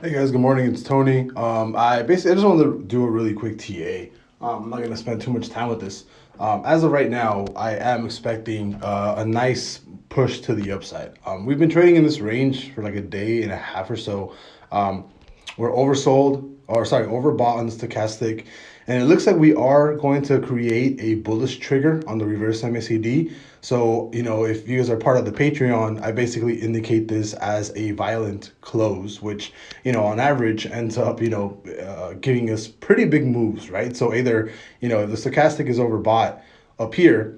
Hey guys, good morning. It's Tony. I just wanted to do a really quick TA. I'm not going to spend too much time with this. As of right now, I am expecting a nice push to the upside. We've been trading in this range for like a day and a half or so. Um, we're oversold, or sorry, overbought on the stochastic, and it looks like we are going to create a bullish trigger on the reverse MACD. So, if you guys are part of the Patreon, I basically indicate this as a violent close, which, on average ends up, giving us pretty big moves, right? So either, if the stochastic is overbought up here,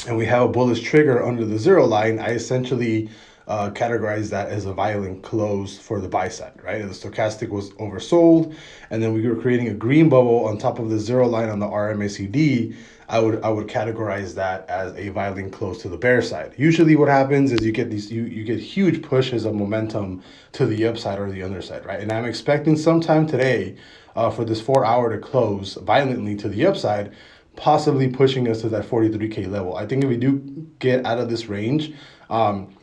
and we have a bullish trigger under the zero line, I essentially categorize that as a violent close for the buy side, right? The stochastic was oversold, and then we were creating a green bubble on top of the zero line on the RMACD. I would categorize that as a violent close to the bear side. Usually, what happens is you get huge pushes of momentum to the upside or the underside, right? And I'm expecting sometime today for this 4 hour to close violently to the upside, possibly pushing us to that 43K level. I think if we do get out of this range, I'm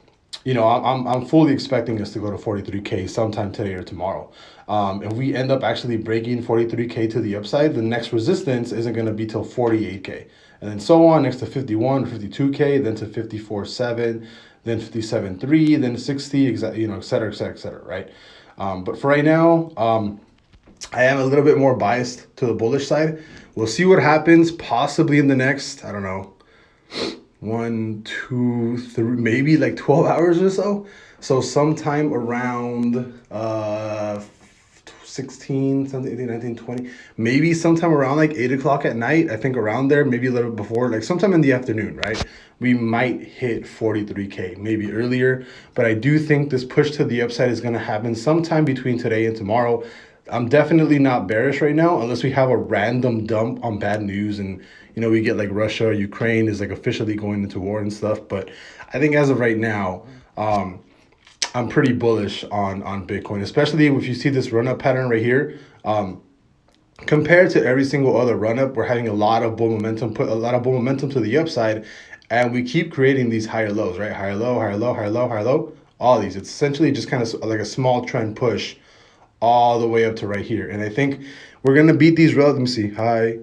fully expecting us to go to 43K sometime today or tomorrow. If we end up actually breaking 43K to the upside, the next resistance isn't going to be till 48K, and then so on, next to 51, 52K, then to 54.7, then 57.3, then 60, et cetera, et cetera, et cetera, right? But for right now, I am a little bit more biased to the bullish side. We'll see what happens possibly in the next, I don't know, 1, 2, 3, maybe like 12 hours or so. So sometime around 16, 17, 18, 19, 20, maybe sometime around like 8 o'clock at night. I think around there, maybe a little before, like sometime in the afternoon, right? We might hit 43K, maybe earlier. But I do think this push to the upside is going to happen sometime between today and tomorrow. I'm definitely not bearish right now unless we have a random dump on bad news and we get like Russia, Ukraine is like officially going into war and stuff. But I think as of right now, I'm pretty bullish on Bitcoin, especially if you see this run up pattern right here. Compared to every single other run up, we're having a lot of bull momentum, put a lot of bull momentum to the upside, and we keep creating these higher lows, right? Higher low, higher low, higher low, higher low. All these. It's essentially just kind of like a small trend push all the way up to right here. And I think we're going to beat these relative. Let me see. High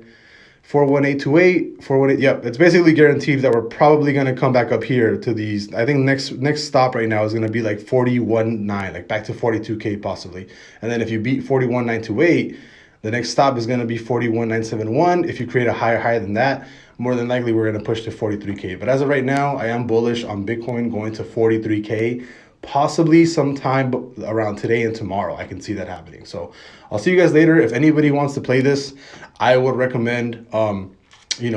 41828, 418. Yep. It's basically guaranteed that we're probably going to come back up here to these. I think next stop right now is going to be like 41.9, like back to 42K possibly. And then if you beat 41.928, the next stop is going to be 41.971. If you create a higher high than that, more than likely we're going to push to 43K. But as of right now, I am bullish on Bitcoin going to 43K. Possibly sometime around today and tomorrow. I can see that happening. So I'll see you guys later. If anybody wants to play this, I would recommend,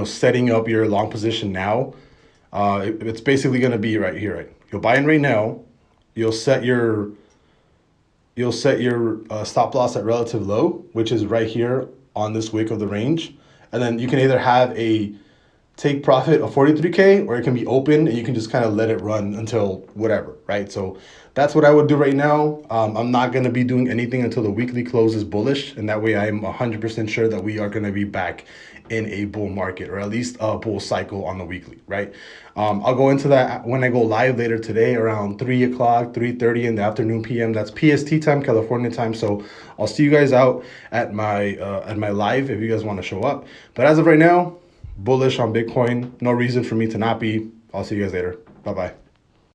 setting up your long position now. It's basically going to be right here, right? You'll buy in right now. You'll set your stop loss at relative low, which is right here on this wick of the range. And then you can either have a take profit of 43K, or it can be open and you can just kind of let it run until whatever, right? So that's what I would do right now. I'm not going to be doing anything until the weekly close is bullish, and that way I'm 100% sure that we are going to be back in a bull market, or at least a bull cycle on the weekly, right? I'll go into that when I go live later today around 3 o'clock, 3:30 in the afternoon PM. That's PST time, California time. So I'll see you guys out at my live if you guys want to show up. But as of right now, bullish on Bitcoin. No reason for me to not be. I'll see you guys later. Bye-bye.